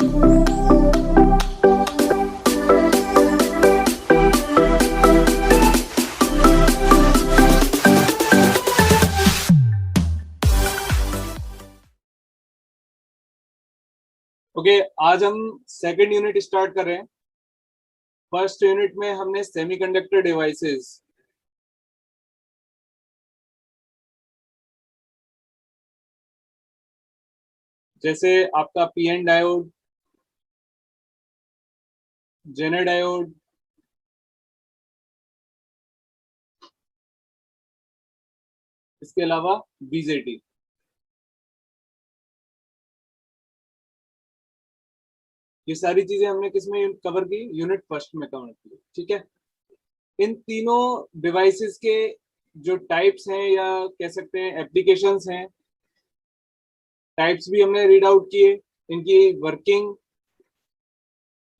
Okay, आज हम second unit start कर रहे हैं। फर्स्ट यूनिट में हमने सेमीकंडक्टर डिवाइसेस जैसे आपका पीएन डायोड, जेनर डायोड, इसके अलावा बीजेटी, ये सारी चीजें हमने किसमें कवर की? यूनिट फर्स्ट में कवर की। ठीक है, इन तीनों डिवाइसेस के जो टाइप्स हैं या कह सकते हैं एप्लीकेशंस हैं, टाइप्स भी हमने रीड आउट किए, इनकी वर्किंग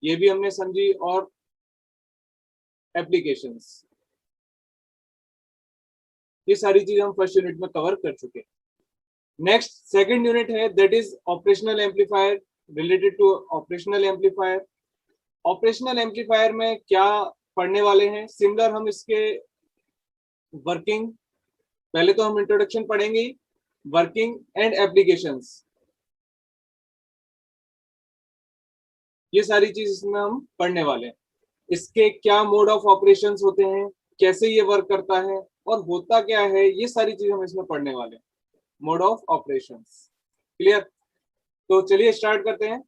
ये भी हमने समझी, और एप्लीकेशंस, ये सारी चीजें हम फर्स्ट यूनिट में कवर कर चुके हैं। नेक्स्ट सेकंड यूनिट है, that is operational amplifier, related to operational amplifier. Operational amplifier में क्या पढ़ने वाले हैं? सिमिलर हम इसके वर्किंग, पहले तो हम इंट्रोडक्शन पढ़ेंगे, वर्किंग एंड एप्लीकेशंस, ये सारी चीज इसमें हम पढ़ने वाले हैं। इसके क्या मोड ऑफ ऑपरेशंस होते हैं, कैसे ये वर्क करता है और होता क्या है, ये सारी चीज हम इसमें पढ़ने वाले हैं। Mode of operations clear? तो चलिए स्टार्ट करते हैं।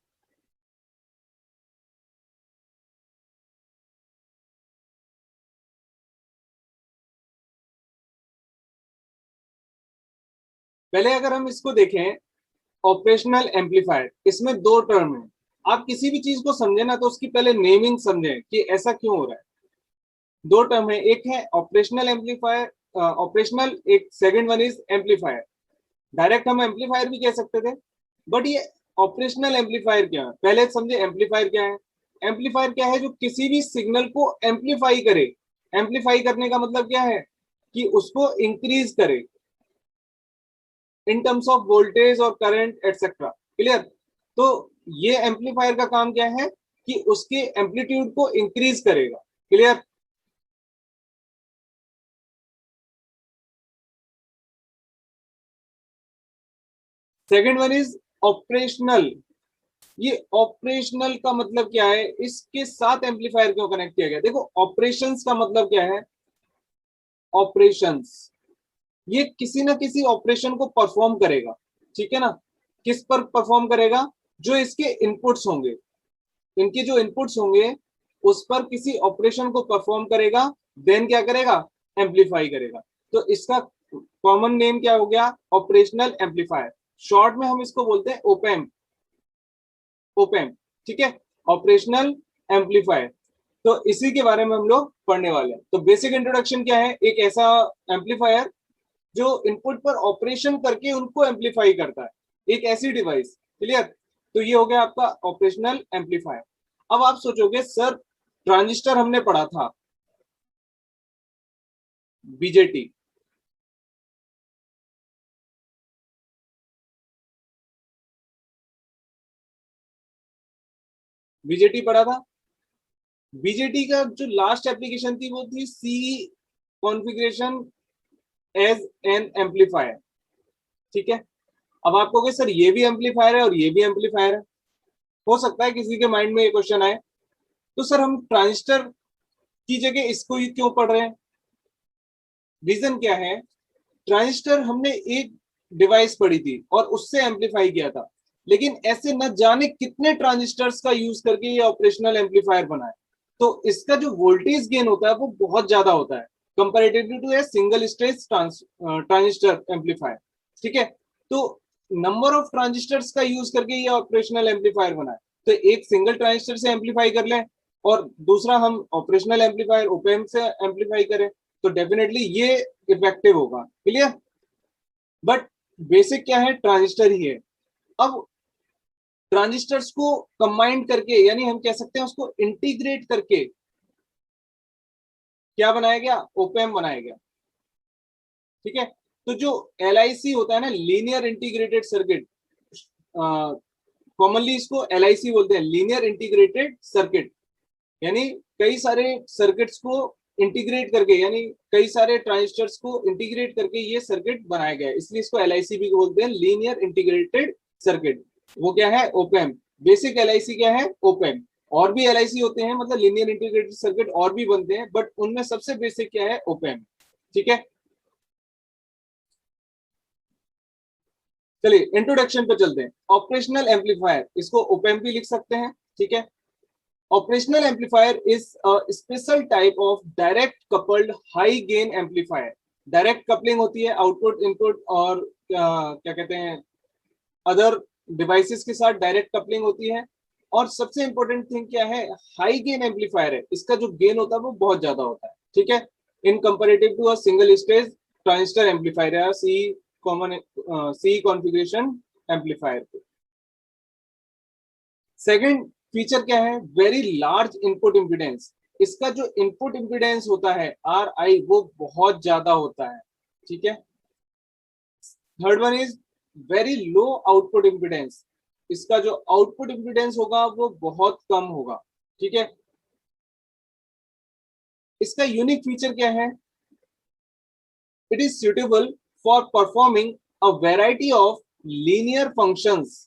पहले अगर हम इसको देखें, ऑपरेशनल एम्पलीफायर, इसमें दो टर्म है। आप किसी भी चीज को समझे ना तो उसकी पहले नेमिंग समझें कि ऐसा क्यों हो रहा है। दो टर्म है, एक है ऑपरेशनल एम्पलीफायर, ऑपरेशनल, एक second one is amplifier. Direct हम एम्पलीफायर भी कह सकते थे, बट ये ऑपरेशनल एम्पलीफायर क्या है, पहले समझे एम्पलीफायर क्या है। एम्पलीफायर क्या है? जो किसी भी सिग्नल को एम्पलीफाई करे। एम्पलीफाई करने का मतलब क्या है? कि उसको इंक्रीज करे इन टर्म्स ऑफ वोल्टेज और करंट एटसेट्रा। क्लियर? तो ये एम्पलीफायर का काम क्या है? कि उसके एम्पलीट्यूड को इंक्रीज करेगा। Clear? Second one is operational. ये ऑपरेशनल का मतलब क्या है? इसके साथ एम्पलीफायर क्यों कनेक्ट किया गया? देखो, ऑपरेशंस का मतलब क्या है? ऑपरेशंस, ये किसी ना किसी ऑपरेशन को परफॉर्म करेगा। ठीक है ना? किस पर परफॉर्म करेगा? जो इसके इनपुट्स होंगे, इनके जो इनपुट्स होंगे उस पर किसी ऑपरेशन को परफॉर्म करेगा, देन क्या करेगा? एम्पलीफाई करेगा। तो इसका कॉमन नेम क्या हो गया? Operational amplifier. शॉर्ट में हम इसको बोलते हैं ओपैम्प। ओपैम्प, ठीक है, ऑपरेशनल एम्पलीफायर। तो इसी के बारे में हम लोग पढ़ने वाले हैं। तो बेसिक इंट्रोडक्शन क्या है? एक ऐसा एम्पलीफायर जो इनपुट पर ऑपरेशन करके उनको एम्पलीफाई करता है, एक ऐसी डिवाइस। क्लियर? तो ये हो गया आपका ऑपरेशनल एम्पलीफायर। अब आप सोचोगे सर, ट्रांजिस्टर हमने पढ़ा था, बीजेटी, बीजेटी पढ़ा था। बीजेटी का जो लास्ट एप्लीकेशन थी वो थी सी कॉन्फ़िगरेशन एज एन एम्पलीफायर। ठीक है, अब आप कहोगे सर ये भी एम्पलीफायर है और ये भी एम्पलीफायर है। हो सकता है किसी के माइंड में ये क्वेश्चन आए, तो सर हम ट्रांजिस्टर की जगह इसको ही क्यों पढ़ रहे हैं? रीजन क्या है? ट्रांजिस्टर हमने एक डिवाइस पढ़ी थी और उससे एम्पलीफाई किया था, लेकिन ऐसे न जाने कितने ट्रांजिस्टर्स का यूज करके ये ऑपरेशनल एम्पलीफायर बना है। तो इसका जो वोल्टेज गेन होता है वो बहुत ज्यादा होता है comparatively to a single stage transistor amplifier. ठीक है, तो नंबर ऑफ ट्रांजिस्टर्स का यूज करके ये ऑपरेशनल एम्पलीफायर बना है। तो एक सिंगल ट्रांजिस्टर से एम्पलीफाई कर लें और दूसरा हम ऑपरेशनल एम्पलीफायर ओपैम्प से एम्पलीफाई करें, तो डेफिनेटली ये इफेक्टिव होगा। क्लियर? बट बेसिक क्या है? ट्रांजिस्टर ही है। अब ट्रांजिस्टर्स को कंबाइन करके, यानी हम कह सकते हैं उसको इंटीग्रेट करके क्या बनाया गया? ओपैम्प बनाया गया। ठीक है, तो जो LIC होता है ना, लीनियर इंटीग्रेटेड सर्किट, कॉमनली इसको LIC बोलते हैं, लीनियर इंटीग्रेटेड सर्किट, यानी कई सारे सर्किट्स को इंटीग्रेट करके, यानी कई सारे ट्रांजिस्टर्स को इंटीग्रेट करके ये सर्किट बनाया गया है, इसलिए इसको LIC भी बोलते हैं, लीनियर इंटीग्रेटेड सर्किट। वो क्या है? ओपैम्प। बेसिक LIC क्या है? ओपैम्प। और भी LIC होते हैं, मतलब लीनियर इंटीग्रेटेड सर्किट और भी बनते हैं, बट उनमें सबसे बेसिक क्या है? ओपैम्प। ठीक है, चलिए इंट्रोडक्शन पे चलते हैं। ऑपरेशनल एम्पलीफायर, इसको ओपैम्प भी लिख सकते हैं। ठीक है, operational amplifier is a special type of direct coupled high gain amplifier। Direct coupling होती है आउटपुट इनपुट और क्या कहते हैं अदर डिवाइसेस के साथ डायरेक्ट कपलिंग होती है। और सबसे इंपॉर्टेंट थिंग क्या है? हाई गेन एम्पलीफायर है, इसका जो गेन होता है वो बहुत ज्यादा होता है। ठीक है, in comparative to a single stage transistor amplifier या C configuration amplifier. Second feature क्या है? वेरी लार्ज इनपुट इम्पीडेंस, इसका जो इनपुट इम्पीडेंस होता है RI वो बहुत ज्यादा होता है। ठीक है, third one is very low output impedance, इसका जो आउटपुट इम्पीडेंस होगा वो बहुत कम होगा। ठीक है, इसका यूनिक फीचर क्या है? It is suitable for performing a variety of linear functions,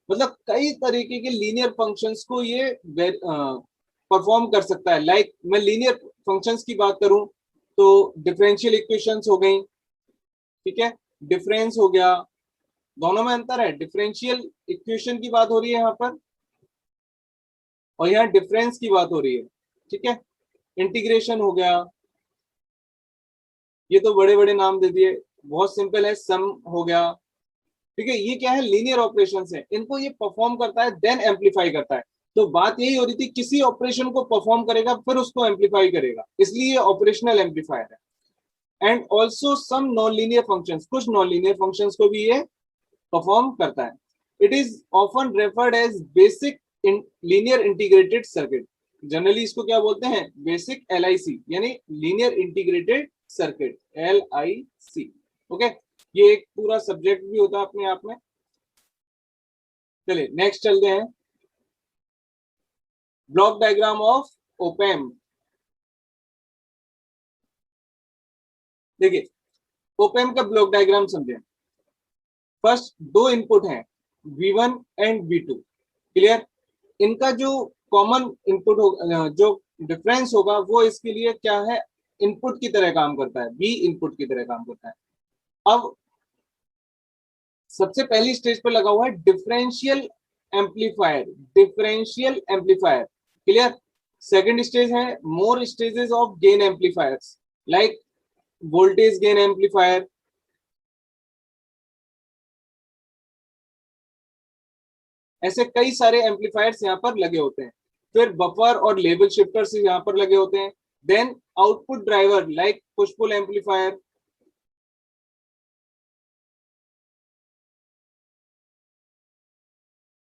मतलब कई तरीके के लीनियर फंक्शंस को ये परफॉर्म कर सकता है। लाइक मैं लीनियर फंक्शंस की बात करूं तो डिफरेंशियल इक्वेशंस हो गई। ठीक है, डिफरेंस हो गया, दोनों में अंतर है। डिफरेंशियल इक्वेशन की बात हो रही है यहाँ पर और यहाँ डिफरेंस की बात हो रही है। ठीक है, इंटीग्रेशन हो गया, ये तो बड़े बड़े नाम दे दिए, बहुत सिंपल है, सम हो गया। ठीक है, ये क्या है? लीनियर ऑपरेशंस है, इनको ये परफॉर्म करता है देन एम्पलीफाई करता है। तो बात यही हो रही थी, किसी ऑपरेशन को परफॉर्म करेगा फिर उसको एम्पलीफाई करेगा, इसलिए ये ऑपरेशनल एम्पलीफायर है। And also some non linear functions, कुछ नॉन लीनियर फंक्शंस को भी ये परफॉर्म करता है। It is often referred as basic linear integrated circuit, generally इसको क्या बोलते हैं? बेसिक LIC, यानी linear integrated circuit, LIC। Okay, ये एक पूरा सब्जेक्ट भी होता है अपने आप में। चलिए नेक्स्ट चलते हैं, ब्लॉक डायग्राम ऑफ ओपैम्प। देखिए ओपैम्प का ब्लॉक डायग्राम समझें। फर्स्ट दो इनपुट हैं V1 एंड V2, क्लियर। इनका जो कॉमन इनपुट होगा, जो डिफरेंस होगा, वो इसके लिए क्या है? इनपुट की तरह काम करता है, V इनपुट की तरह काम करता है। अब सबसे पहली स्टेज पर लगा हुआ है differential amplifier, differential amplifier, clear. Second stage है more stages of gain amplifiers, like voltage gain amplifier. ऐसे कई सारे एम्पलीफायर्स यहाँ पर लगे होते हैं। फिर बफर और लेवल शिफ्टर्स यहाँ पर लगे होते हैं। Then output driver like push pull amplifier.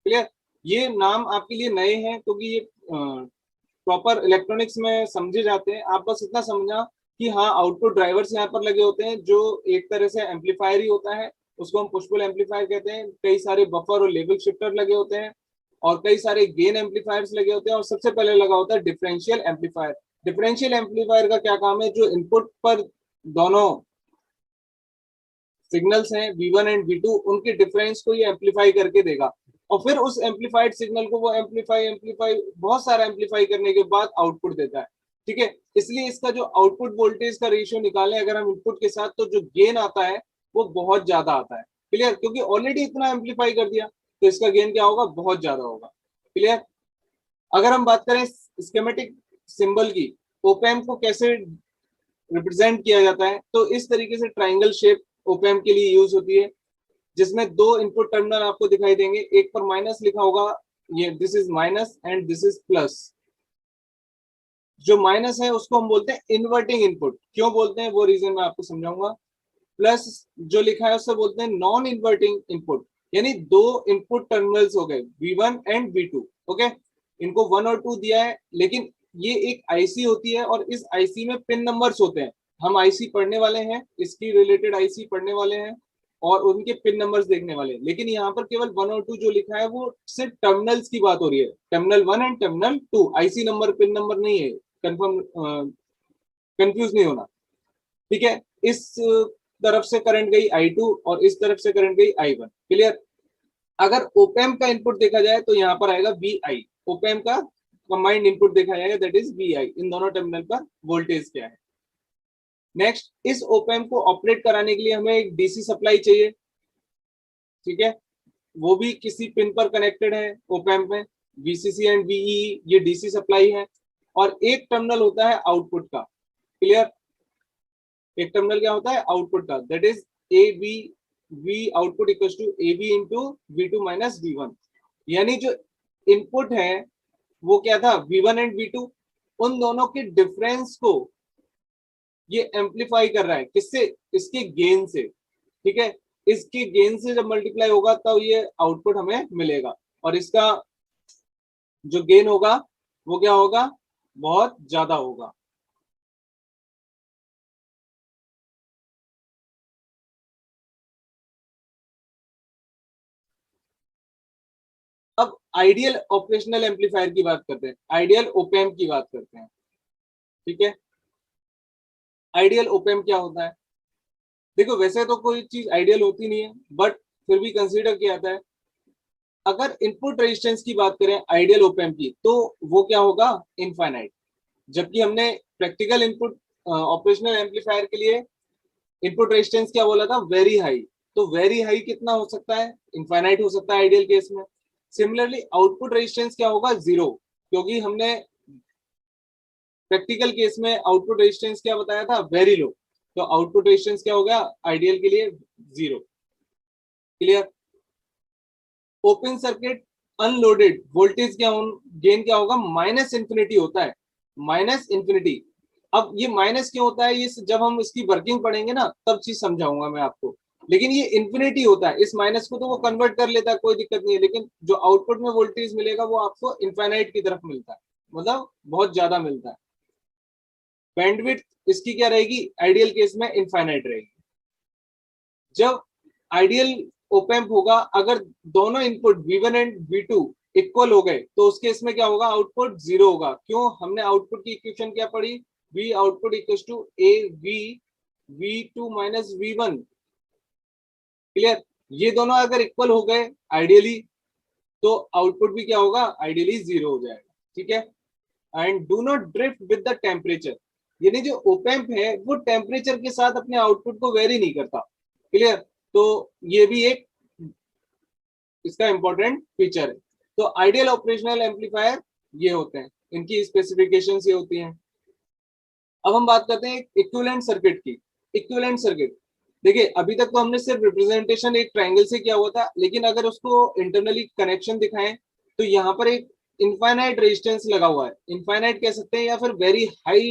Clear, ये नाम आपके लिए नए हैं क्योंकि ये प्रॉपर इलेक्ट्रॉनिक्स में समझे जाते हैं। आप बस इतना समझना कि हाँ आउटपुट ड्राइवर्स यहाँ पर लगे होते हैं, जो एक तरह से एम्पलीफायर ही होता है, उसको हम पुश पुल एम्पलीफायर कहते हैं। कई सारे बफर और लेवल शिफ्टर लगे होते हैं और कई सारे गेन एम्पलीफायर्स लगे होते हैं, और सबसे पहले लगा होता है डिफरेंशियल एम्पलीफायर। डिफरेंशियल एम्पलीफायर का क्या काम है? जो इनपुट पर दोनों सिग्नल्स हैं V1 एंड V2, उनके डिफरेंस को ये एम्पलीफाई करके देगा, और फिर उस एम्पलीफाइड सिग्नल को वो एम्पलीफाई एम्पलीफाई बहुत सारा एम्पलीफाई करने के बाद आउटपुट देता है। ठीक है, इसलिए इसका जो आउटपुट वोल्टेज का रेशियो निकालें अगर हम इनपुट के साथ, तो जो गेन आता है वो बहुत ज्यादा आता है। क्लियर, क्योंकि ऑलरेडी इतना एम्पलीफाई कर दिया तो इसका गेन क्या होगा? बहुत ज्यादा होगा। क्लियर, अगर हम बात करें स्कीमेटिक सिंबल की, ओपैम्प को कैसे रिप्रेजेंट किया जाता है, तो इस तरीके से ट्राइंगल शेप ओपैम्प के लिए यूज होती है, जिसमें दो इनपुट टर्मिनल आपको दिखाई देंगे, एक पर माइनस लिखा होगा, ये this is minus and this is plus. जो माइनस है उसको हम बोलते हैं इन्वर्टिंग इनपुट। क्यों बोलते हैं वो रीजन मैं आपको समझाऊंगा। प्लस जो लिखा है उससे बोलते हैं नॉन इन्वर्टिंग इनपुट, यानी दो इनपुट टर्मिनल्स हो गए V1 एंड V2। ओके, इनको 1 और 2 दिया है, लेकिन ये एक आईसी होती है और इस आईसी में पिन नंबर्स होते हैं। हम आईसी पढ़ने वाले हैं, इसकी रिलेटेड आईसी पढ़ने वाले हैं, और उनके पिन नंबर्स देखने वाले, लेकिन यहाँ पर केवल 1 और 2 जो लिखा है वो सिर्फ टर्मिनल्स की बात हो रही है, terminal 1 and terminal 2, IC number pin number नहीं है, कंफर्म, कंफ्यूज नहीं होना, ठीक है। इस तरफ से करंट गई I2 और इस तरफ से करंट गई I1, क्लियर। अगर ओपैम्प का इनपुट देखा जाए तो यहाँ पर आएगा VI, ओपैम्प का कंबाइंड इनपुट देखा जाएगा, दैट इज VI, इन दोनों टर्मिनल पर वोल्टेज क्या है। नेक्स्ट, इस ओपैम्प को ऑपरेट कराने के लिए हमें एक डीसी सप्लाई चाहिए, ठीक है, वो भी किसी पिन पर कनेक्टेड है ओपैम्प में, VCC एंड VEE ये डीसी सप्लाई है, और एक टर्मिनल होता है आउटपुट का, क्लियर। एक टर्मिनल क्या होता है आउटपुट का, that is AB, V output equals to AB into V2 minus V1, यानी जो इनपुट है वो क्या था V1 एंड V2, उन दोनों के डिफरेंस को ये एम्पलीफाई कर रहा है, किससे, इसके गेन से, ठीक है। इसके गेन से जब मल्टीप्लाई होगा तब तो ये आउटपुट हमें मिलेगा, और इसका जो गेन होगा वो क्या होगा, बहुत ज्यादा होगा। अब आइडियल ऑपरेशनल एम्पलीफायर की बात करते हैं, आइडियल ओपैम्प की बात करते हैं, ठीक है। आइडियल ओपैम्प क्या होता है, देखो वैसे तो कोई चीज आइडियल होती नहीं है, बट फिर भी कंसीडर किया जाता है। अगर इनपुट रेजिस्टेंस की बात करें आइडियल ओपैम्प की, तो वो क्या होगा, इनफाइनाइट, जबकि हमने प्रैक्टिकल इनपुट ऑपरेशनल एम्पलीफायर के लिए इनपुट रेजिस्टेंस क्या बोला था, वेरी हाई, तो वेरी हाई कितना हो सकता है, इनफाइनाइट हो सकता है आइडियल केस में। सिमिलरली आउटपुट रेजिस्टेंस क्या होगा, जीरो, क्योंकि हमने प्रैक्टिकल केस में आउटपुट रेजिस्टेंस क्या बताया था, वेरी लो, तो आउटपुट रेजिस्टेंस क्या हो गया आइडियल के लिए, zero, clear. Open circuit unloaded voltage क्या गेन क्या होगा, माइनस इंफिनिटी होता है, माइनस इंफिनिटी। अब ये माइनस क्यों होता है, ये जब हम इसकी वर्किंग पढ़ेंगे ना तब चीज समझाऊंगा मैं आपको, लेकिन ये इंफिनिटी होता है, इस माइनस को तो वो कन्वर्ट कर लेता है, कोई दिक्कत नहीं है, लेकिन जो आउटपुट में वोल्टेज मिलेगा वो आपको इनफाइनाइट की तरफ मिलता है, मतलब बहुत ज्यादा मिलता है। बैंडविड्थ इसकी क्या रहेगी, आइडियल केस में इनफाइनाइट रहेगी। जब आइडियल ओपैम्प होगा, अगर दोनों input V1 and V2 equal हो गए तो उस केस में क्या होगा, आउटपुट जीरो होगा, क्यों, हमने आउटपुट की इक्वेशन क्या पढ़ी, V output equal to AV V2 minus V1, clear. ये दोनों अगर इक्वल हो गए आइडियली तो आउटपुट भी क्या होगा, आइडियली जीरो हो जाएगा, ठीक है। And do not drift with the temperature, यानी जो ओपैम्प है वो टेम्परेचर के साथ अपने आउटपुट को वेरी नहीं करता, क्लियर। तो ये भी एक इसका इंपॉर्टेंट फीचर है। तो आइडियल ऑपरेशनल एम्पलीफायर ये होते हैं, इनकी स्पेसिफिकेशंस ये होती हैं। अब हम बात करते हैं इक्विवेलेंट सर्किट की। इक्विवेलेंट सर्किट, देखिए अभी तक तो हमने सिर्फ रिप्रेजेंटेशन एक ट्रायंगल से किया हुआ था, लेकिन अगर उसको इंटरनली कनेक्शन दिखाएं तो यहाँ पर एक इनफाइनाइट रेजिस्टेंस लगा हुआ है, इनफाइनाइट कह सकते हैं या फिर वेरी हाई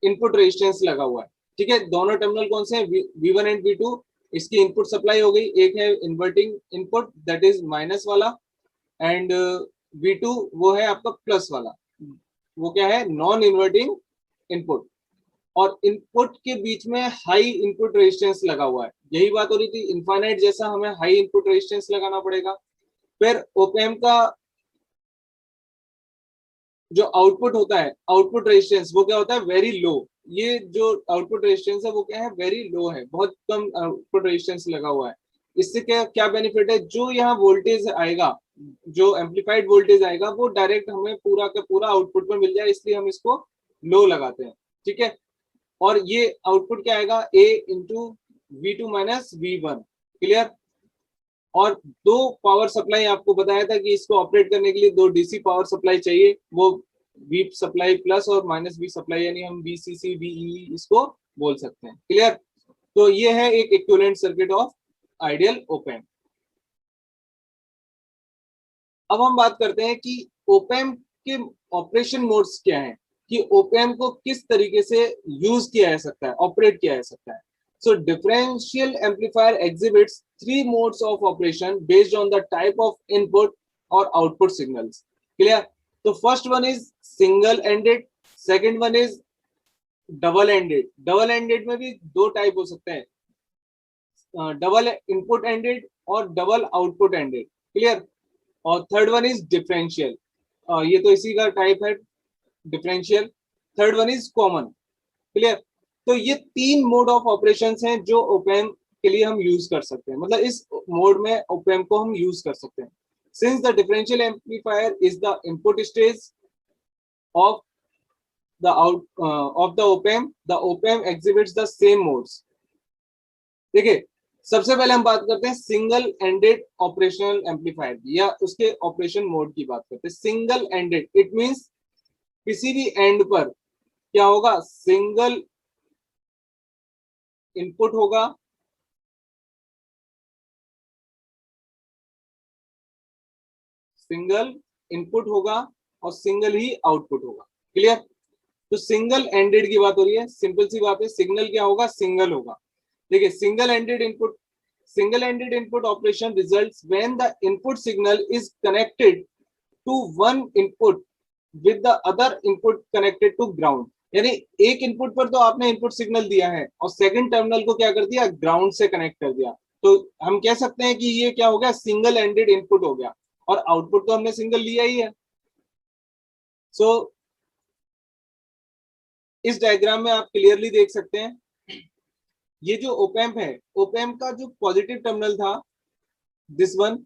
इनपुट रेजिस्टेंस लगा हुआ है, ठीक है। दोनों टर्मिनल कौन से हैं, V1 एंड V2, इसकी इनपुट सप्लाई हो गई, एक है inverting input that is minus वाला, एंड V2 वो है आपका प्लस वाला, वो क्या है, नॉन इन्वर्टिंग इनपुट, और इनपुट के बीच में हाई इनपुट रेजिस्टेंस लगा हुआ है, यही बात हो रही थी, इनफाइनाइट जैसा हमें हाई इनपुट रेजिस्टेंस लगाना पड़ेगा। फिर ओपैम्प का जो आउटपुट होता है, आउटपुट रेजिस्टेंस वो क्या होता है, वेरी लो, ये जो आउटपुट रेजिस्टेंस है वो क्या है, वेरी लो है, बहुत कम आउटपुट रेजिस्टेंस लगा हुआ है। इससे क्या क्या बेनिफिट है, जो यहाँ वोल्टेज आएगा, जो एम्पलीफाइड वोल्टेज आएगा वो डायरेक्ट हमें पूरा का पूरा आउटपुट में मिल जाए, इसलिए हम इसको लो लगाते हैं, ठीक है। और ये आउटपुट क्या आएगा, A into V2 minus V1, clear. और दो पावर सप्लाई आपको बताया था कि इसको ऑपरेट करने के लिए दो डीसी पावर सप्लाई चाहिए, वो V सप्लाई प्लस और माइनस V सप्लाई, यानी हम VCC VEE इसको बोल सकते हैं, क्लियर। तो ये है एक equivalent circuit of ideal op-amp. अब हम बात करते हैं कि ओपैम्प के ऑपरेशन मोड्स क्या हैं, कि ओपैम्प को किस तरीके से यूज किया जा सकता है, ऑपरेट किया जा सकता है। So differential amplifier exhibits three modes of operation based on the type of input or output signals. Clear? So first one is single ended, second one is double ended. Double ended में भी दो type हो सकते हैं, double input ended और double output ended, clear. और third one is differential, ये तो इसी का टाइप है, differential. Third one is common, clear. तो ये तीन मोड ऑफ ऑपरेशंस हैं जो ओपैम्प के लिए हम यूज कर सकते हैं, मतलब इस मोड में ओपैम्प को हम यूज कर सकते हैं। Since the differential amplifier is the input stage of the out of the op-amp, the op-amp exhibits the same modes. देखिए, सबसे पहले हम बात करते हैं सिंगल एंडेड ऑपरेशनल एम्पलीफायर की, या उसके ऑपरेशन मोड की बात करते हैं। सिंगल एंडेड इट मींस किसी भी एंड पर क्या होगा, सिंगल इनपुट होगा, सिंगल इनपुट होगा और सिंगल ही आउटपुट होगा, क्लियर। तो सिंगल एंडेड की बात हो रही है, सिंपल सी बात है, सिग्नल क्या होगा, सिंगल होगा। देखिए, single ended input operation results when the input signal is connected to one input with the other input connected to ground. यानी एक इनपुट पर तो आपने इनपुट सिग्नल दिया है और सेकंड टर्मिनल को क्या कर दिया, ग्राउंड से कनेक्ट कर दिया। तो हम कह सकते हैं कि ये क्या हो गया, सिंगल एंडेड इनपुट हो गया, और आउटपुट तो हमने सिंगल लिया ही है। सो इस डायग्राम में आप क्लियरली देख सकते हैं, ये जो ओपैम्प है, ओपैम्प का जो पॉजिटिव टर्मिनल था दिस वन,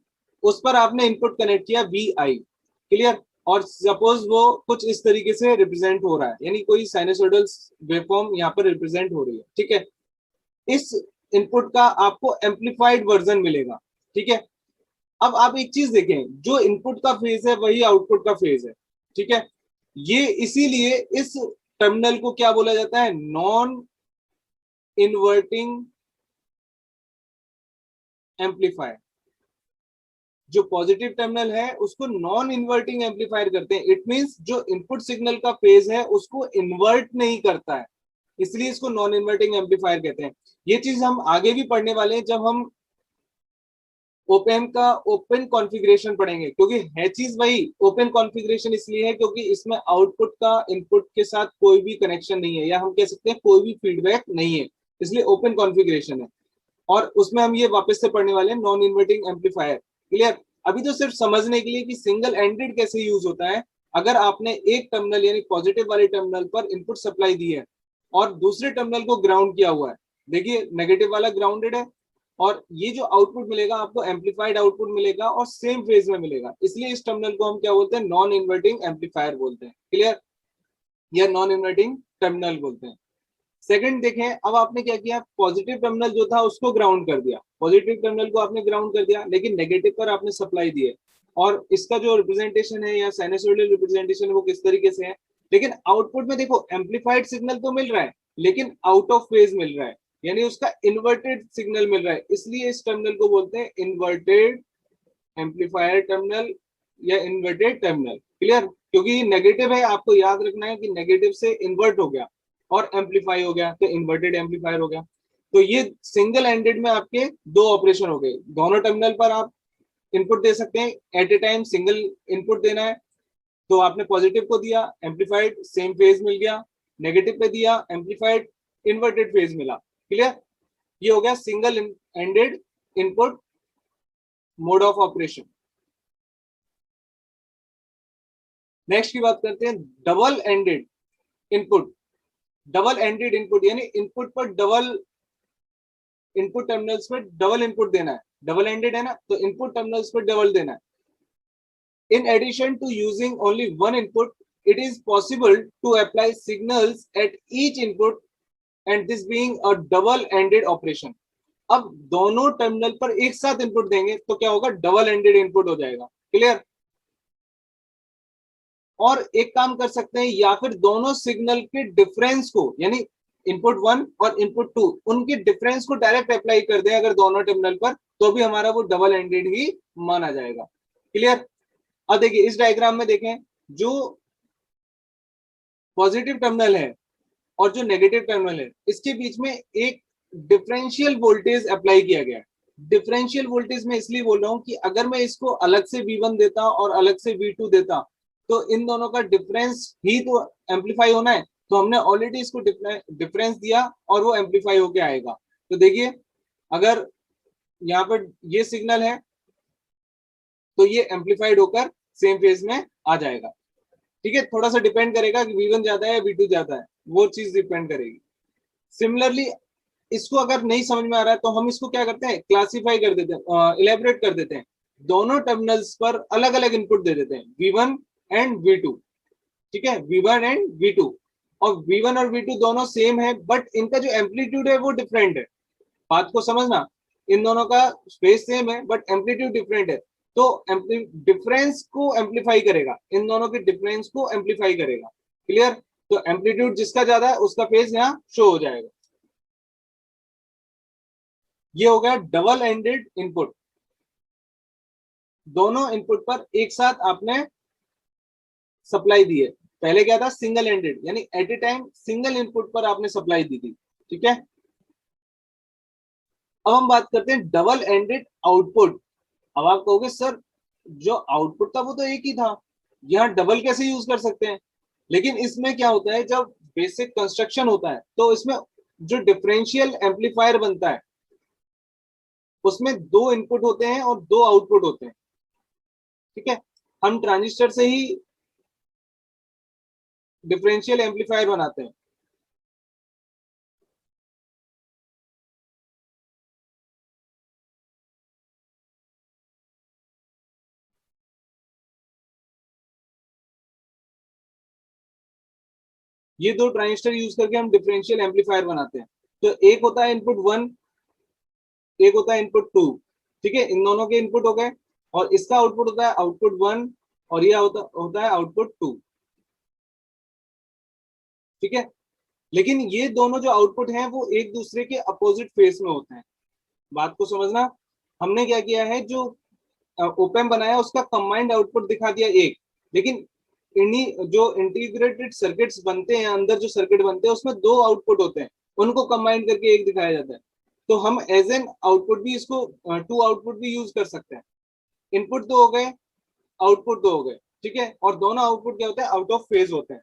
उस पर आपने इनपुट कनेक्ट किया वी आई, क्लियर। और सपोज वो कुछ इस तरीके से रिप्रेजेंट हो रहा है, यानी कोई साइनसोइडल वेवफॉर्म यहाँ पर रिप्रेजेंट हो रही है, ठीक है। इस इनपुट का आपको एम्पलीफाइड वर्जन मिलेगा, ठीक है। अब आप एक चीज देखें, जो इनपुट का फेज है वही आउटपुट का फेज है, ठीक है। ये इसीलिए इस टर्मिनल को क्या बोला जाता है, नॉन इन्वर्टिंग एम्पलीफायर। जो पॉजिटिव टर्मिनल है उसको नॉन इन्वर्टिंग एम्पलीफायर करते हैं, इट मींस जो इनपुट सिग्नल का फेज है उसको इन्वर्ट नहीं करता है, इसलिए इसको नॉन इन्वर्टिंग एम्पलीफायर कहते हैं। ये चीज हम आगे भी पढ़ने वाले हैं जब हम ओपैम्प का ओपन कॉन्फ़िगरेशन पढ़ेंगे, क्योंकि है चीज वही, ओपन कॉन्फ़िगरेशन इसलिए है क्योंकि इसमें आउटपुट का इनपुट के साथ कोई भी कनेक्शन नहीं है, या हम कह सकते हैं कोई भी फीडबैक नहीं है, इसलिए ओपन कॉन्फ़िगरेशन है। और उसमें हम ये वापस से पढ़ने वाले हैं नॉन इन्वर्टिंग एम्पलीफायर, क्लियर। अभी तो सिर्फ समझने के लिए कि सिंगल एंडेड कैसे यूज होता है। अगर आपने एक टर्मिनल यानी पॉजिटिव वाले टर्मिनल पर इनपुट सप्लाई दी है और दूसरे टर्मिनल को ग्राउंड किया हुआ है, देखिए नेगेटिव वाला ग्राउंडेड है, और ये जो आउटपुट मिलेगा आपको एम्पलीफाइड आउटपुट मिलेगा और सेम फेज में मिलेगा, इसलिए इस टर्मिनल को हम क्या बोलते हैं, नॉन इन्वर्टिंग एम्पलीफायर बोलते हैं, क्लियर, या नॉन इन्वर्टिंग टर्मिनल बोलते हैं। सेकंड देखें, अब आपने क्या किया, पॉजिटिव टर्मिनल जो था उसको ग्राउंड कर दिया, पॉजिटिव टर्मिनल को आपने ग्राउंड कर दिया, लेकिन नेगेटिव पर आपने सप्लाई दी है। और इसका जो रिप्रेजेंटेशन है या साइनसोइडल रिप्रेजेंटेशन है वो किस तरीके से है, लेकिन आउटपुट में देखो एम्पलीफाइड सिग्नल तो मिल रहा है लेकिन आउट ऑफ फेज मिल रहा है, यानी उसका इन्वर्टेड सिग्नल मिल रहा है, इसलिए इस टर्मिनल को बोलते हैं इन्वर्टेड एम्पलीफायर टर्मिनल या इन्वर्टेड टर्मिनल, क्लियर। क्योंकि नेगेटिव है, आपको याद रखना है कि नेगेटिव से इन्वर्ट हो गया और एम्पलीफाई हो गया तो इन्वर्टेड एम्पलीफायर हो गया। तो ये सिंगल एंडेड में आपके दो ऑपरेशन हो गए, दोनों टर्मिनल पर आप इनपुट दे सकते हैं at a time, single input देना है तो आपने पॉजिटिव को दिया एम्पलीफाइड सेम फेज मिल गया, नेगेटिव पे दिया एम्पलीफाइड इन्वर्टेड फेज मिला, क्लियर। ये हो गया single ended input mode of operation. Next की बात करते हैं double ended input. Double ended input यानी इनपुट पर डबल, इनपुट टर्मिनल्स पर डबल इनपुट देना है, डबल एंडेड है ना, तो इनपुट टर्मिनल्स पर डबल देना है। In addition to using only one input, it is possible to apply signals at each input and this being a double-ended operation. अब दोनों टर्मिनल पर एक साथ इनपुट देंगे तो क्या होगा, डबल एंडेड इनपुट हो जाएगा, क्लियर। और एक काम कर सकते हैं, या फिर दोनों सिग्नल के डिफरेंस को यानी इनपुट 1 और इनपुट 2 उनके डिफरेंस को डायरेक्ट अप्लाई कर दें अगर दोनों टर्मिनल पर, तो भी हमारा वो डबल एंडेड ही माना जाएगा, क्लियर। अब देखिए इस डायग्राम में देखें, जो पॉजिटिव टर्मिनल है और जो नेगेटिव टर्मिनल है इसके बीच में एक डिफरेंशियल वोल्टेज अप्लाई किया गया है। डिफरेंशियल वोल्टेज में इसलिए बोल रहा हूं कि अगर मैं इसको अलग से V1 देता और अलग से V2 देता तो इन दोनों का डिफरेंस ही तो एम्पलीफाई होना है, तो हमने ऑलरेडी इसको डिफरेंस दिया और वो एम्पलीफाई होके आएगा। तो देखिए अगर यहाँ पर ये सिग्नल है तो ये एम्पलीफाइड होकर सेम फेज में आ जाएगा। ठीक है, थोड़ा सा डिपेंड करेगा कि V1 ज्यादा है या V2 ज्यादा है, वो चीज डिपेंड करेगी। सिमिलरली इसको अगर नहीं समझ में आ रहा है तो हम इसको क्या करते हैं, क्लासिफाई कर देते हैं, इलेबोरेट कर देते हैं। दोनों टर्मिनल्स पर अलग अलग इनपुट दे देते हैं, V1 एंड V2। ठीक है, V1 एंड V2, और V1 और V2 दोनों सेम है बट इनका जो एम्पलीट्यूड है वो डिफरेंट है। बात को समझना, इन दोनों का फेज सेम है बट एम्पलीट्यूड डिफरेंट है, तो डिफरेंस को एम्पलीफाई करेगा, इन दोनों के डिफरेंस को एम्पलीफाई करेगा। क्लियर? तो एम्पलीट्यूड जिसका ज्यादा है उसका फेज यहाँ शो हो जाएगा। ये हो गया डबल एंडेड इनपुट। दोनों इनपुट पर एक साथ आपने सप्लाई दी है। पहले क्या था, सिंगल एंडेड, यानी at a time single input पर आपने सप्लाई दी थी। ठीक है, अब हम बात करते हैं डबल एंडेड आउटपुट। अब आप कहोगे सर जो आउटपुट था वो तो एक ही था, यहाँ डबल कैसे यूज कर सकते हैं? लेकिन इसमें क्या होता है, जब बेसिक कंस्ट्रक्शन होता है तो इसमें जो डिफरेंशियल एम्पलीफायर बनता है उसमें दो इनपुट होते हैं और दो आउटपुट होते हैं। ठीक है, हम ट्रांजिस्टर से ही डिफरेंशियल एम्पलीफायर बनाते हैं। ये दो ट्रांजिस्टर यूज करके हम डिफरेंशियल एम्पलीफायर बनाते हैं। तो एक होता है इनपुट वन, एक होता है इनपुट टू। ठीक है, इन दोनों के इनपुट हो गए, और इसका आउटपुट होता है आउटपुट वन, और यह होता है आउटपुट टू। ठीक है, लेकिन ये दोनों जो आउटपुट हैं वो एक दूसरे के अपोजिट फेस में होते हैं। बात को समझना, हमने क्या किया है, जो ओपेम बनाया उसका कंबाइंड आउटपुट दिखा दिया एक, लेकिन इन्हीं जो इंटीग्रेटेड सर्किट्स बनते हैं, अंदर जो सर्किट बनते हैं उसमें दो आउटपुट होते हैं, उनको कंबाइन करके एक दिखाया जाता है। तो हम एज एन आउटपुट भी इसको टू आउटपुट भी यूज कर सकते हैं। इनपुट दो हो गए, आउटपुट दो हो गए। ठीक है, और दोनों आउटपुट क्या होते हैं, आउट ऑफ फेज होते हैं।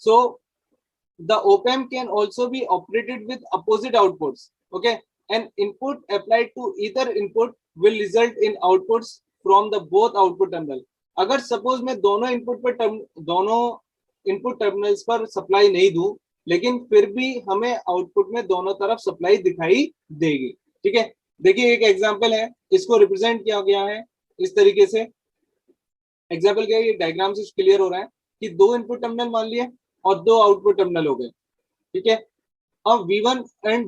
सो the op-amp can also be operated with opposite outputs. Okay, an input applied to either input will result in outputs from the both output terminal. अगर सपोज मैं दोनों इनपुट टर्मिनल्स पर supply नहीं दूं, लेकिन फिर भी हमें आउटपुट में दोनों तरफ सप्लाई दिखाई देगी। ठीक है, देखिए एक एग्जांपल है, इसको रिप्रेजेंट किया गया है इस तरीके से। एग्जाम्पल क्या है, ये डायग्राम से क्लियर हो रहा है कि दो इनपुट टर्मिनल मान लिए और दो आउटपुट टर्मिनल हो गए। ठीक है, अब V1 and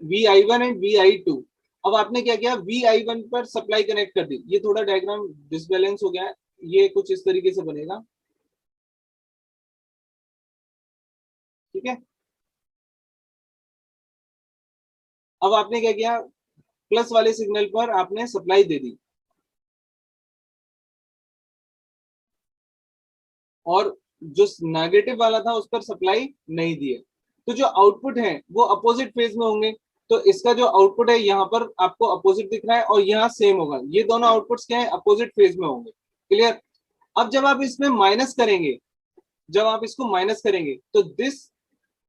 VI1 and VI2। अब आपने क्या किया, VI1 पर सप्लाई कनेक्ट कर दी। ये थोड़ा डायग्राम डिसबैलेंस हो गया है, ये कुछ इस तरीके से बनेगा। ठीक है, अब आपने क्या किया, प्लस वाले सिग्नल पर आपने सप्लाई दे दी और जो नेगेटिव वाला था उस पर सप्लाई नहीं दी है। तो जो आउटपुट है वो अपोजिट फेज में होंगे। तो इसका जो आउटपुट है यहाँ पर आपको अपोजिट दिख रहा है और यहाँ सेम होगा, ये दोनों आउटपुट्स क्या है, अपोजिट फेज में होंगे। क्लियर? अब जब आप इसमें माइनस करेंगे, जब आप इसको माइनस करेंगे तो दिस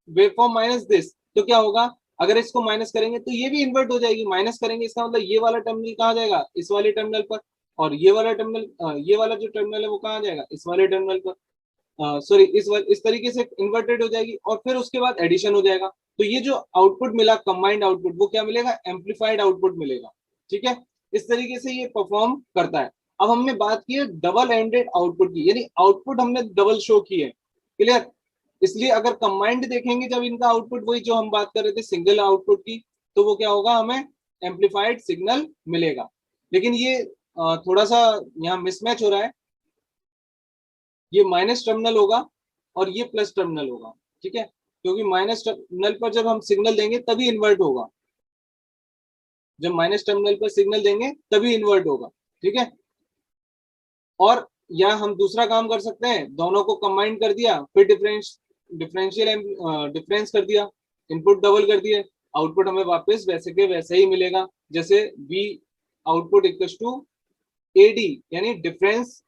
वेवफॉर्म माइनस दिस, तो क्या होगा, अगर इसको माइनस करेंगे तो ये भी इन्वर्ट हो जाएगी। माइनस करेंगे इसका मतलब ये वाला टर्मिनल कहाँ जाएगा, इस वाले टर्मिनल पर, और ये वाला टर्मिनल, ये वाला जो टर्मिनल है वो कहाँ जाएगा, इस वाले टर्मिनल पर। सॉरी, इस तरीके से इन्वर्टेड हो जाएगी और फिर उसके बाद एडिशन हो जाएगा। तो ये जो आउटपुट मिला कंबाइंड आउटपुट, वो क्या मिलेगा, एम्पलीफाइड आउटपुट मिलेगा। ठीक है, इस तरीके से ये परफॉर्म करता है। अब हमने बात की है डबल एंडेड आउटपुट की, यानी आउटपुट हमने डबल शो की है। क्लियर? इसलिए अगर कंबाइंड देखेंगे जब इनका आउटपुट, वही जो हम बात कर रहे थे सिंगल आउटपुट की, तो वो क्या होगा, हमें एम्पलीफाइड सिग्नल मिलेगा। लेकिन ये थोड़ा सा यहाँ मिसमैच हो रहा है, ये माइनस टर्मिनल होगा और ये प्लस टर्मिनल होगा। ठीक है, क्योंकि माइनस टर्मिनल पर जब हम सिग्नल देंगे तभी इन्वर्ट होगा, जब माइनस टर्मिनल पर सिग्नल देंगे तभी इन्वर्ट होगा। ठीक है, और या हम दूसरा काम कर सकते हैं, दोनों को कंबाइन कर दिया, फिर डिफरेंशियल डिफरेंस कर दिया, इनपुट डबल कर दिए, आउटपुट हमें वापस वैसे के वैसे ही मिलेगा। जैसे V output equal to AD, यानी डिफरेंस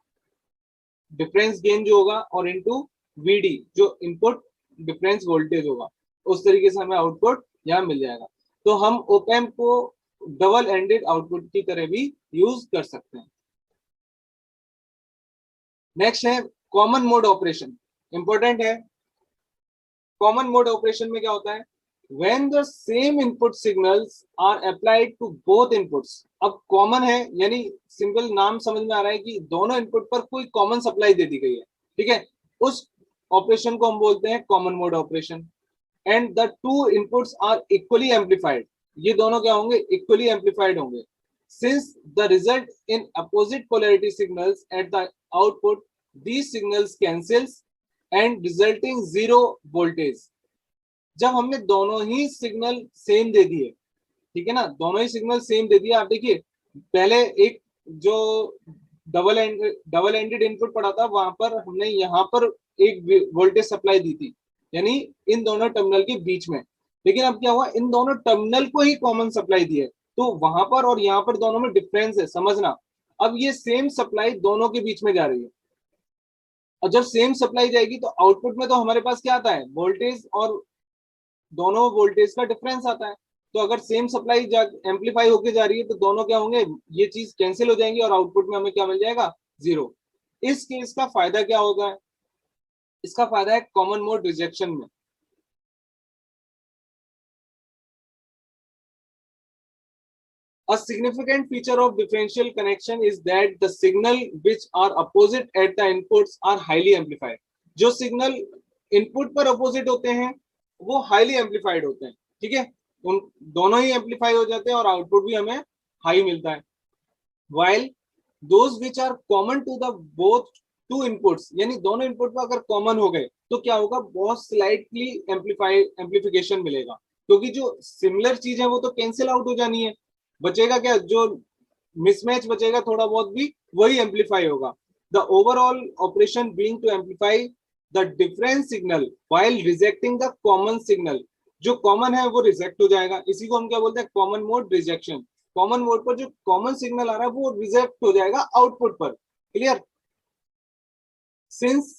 डिफरेंस गेन जो होगा, और इनटू वीडी जो इनपुट डिफरेंस वोल्टेज होगा, उस तरीके से हमें आउटपुट यहाँ मिल जाएगा। तो हम ओपैम्प को डबल एंडेड आउटपुट की तरह भी यूज कर सकते हैं। नेक्स्ट है कॉमन मोड ऑपरेशन, इंपॉर्टेंट है। कॉमन मोड ऑपरेशन में क्या होता है, when the same input signals are applied to both inputs। अब कॉमन है यानी सिंपल नाम समझ में आ रहा है कि दोनों इनपुट पर कोई कॉमन सप्लाई दे दी गई है, ठीक है, उस ऑपरेशन को हम बोलते हैं common mode operation. And the two inputs are equally amplified, ये दोनों क्या होंगे, इक्वली एम्पलीफाइड होंगे। Since the result in opposite polarity signals at the output, these signals cancels and resulting zero voltage। जब हमने दोनों ही सिग्नल सेम दे दिए, ठीक है ना, दोनों ही सिग्नल सेम दे दिए। आप देखिए पहले एक जो डबल एंडेड इनपुट पड़ा था वहां पर हमने यहाँ पर एक वोल्टेज सप्लाई दी थी, यानी इन दोनों टर्मिनल के बीच में। लेकिन अब क्या हुआ, इन दोनों टर्मिनल को ही कॉमन सप्लाई दी है, तो वहां पर और यहाँ पर दोनों में डिफरेंस है, समझना। अब ये सेम सप्लाई दोनों के बीच में जा रही है, और जब सेम सप्लाई जाएगी तो आउटपुट में तो हमारे पास क्या आता है, वोल्टेज, और दोनों वोल्टेज का डिफरेंस आता है। तो अगर सेम सप्लाई एम्पलीफाई होके जा रही है तो दोनों क्या होंगे, ये चीज कैंसिल हो जाएंगी और आउटपुट में हमें क्या मिल जाएगा, जीरो। इस केस का फायदा क्या होगा, इसका फायदा है कॉमन मोड रिजेक्शन में। A significant feature of differential connection is that the signal which are opposite at the inputs are highly amplified। जो सिग्नल इनपुट पर अपोजिट होते हैं वो हाईली एम्पलीफाइड होते हैं, ठीक है, उन दोनों ही एम्पलीफाई हो जाते हैं और आउटपुट भी हमें हाई मिलता है। while those which are common to the both two inputs, यानी दोनों इनपुट पर अगर कॉमन हो गए तो क्या होगा, बहुत स्लाइटली एम्पलीफिकेशन मिलेगा, क्योंकि जो सिमिलर चीज है वो तो कैंसिल आउट हो जानी है, बचेगा क्या, जो मिसमैच बचेगा थोड़ा बहुत भी, वही एम्पलीफाई होगा। The overall operation being to amplify the different signal while rejecting the common signal. जो कॉमन है वो रिजेक्ट हो जाएगा, इसी को हम क्या बोलते हैं, common mode rejection. Common mode पर जो कॉमन सिग्नल आ रहा है वो रिजेक्ट हो जाएगा आउटपुट पर, clear. Since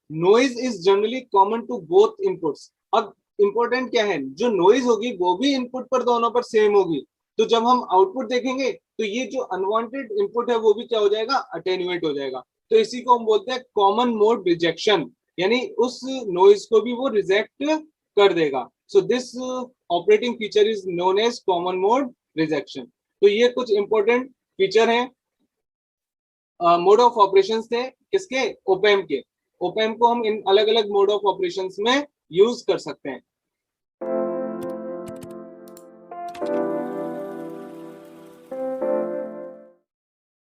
noise is generally common to both inputs. अब इंपॉर्टेंट क्या है, जो नॉइज होगी वो भी इनपुट पर दोनों पर सेम होगी, तो जब हम आउटपुट देखेंगे तो ये जो अनवांटेड इनपुट है वो भी क्या हो जाएगा, अटेन्यूएट हो जाएगा। तो इसी को हम बोलते हैं कॉमन मोड रिजेक्शन, यानी उस नॉइज को भी वो रिजेक्ट कर देगा। So this operating feature is known as common mode rejection. तो ये कुछ इंपॉर्टेंट फीचर हैं, मोड ऑफ ऑपरेशंस थे किसके, ओपैम्प के। ओपैम्प को हम इन अलग अलग मोड ऑफ ऑपरेशंस में यूज कर सकते हैं।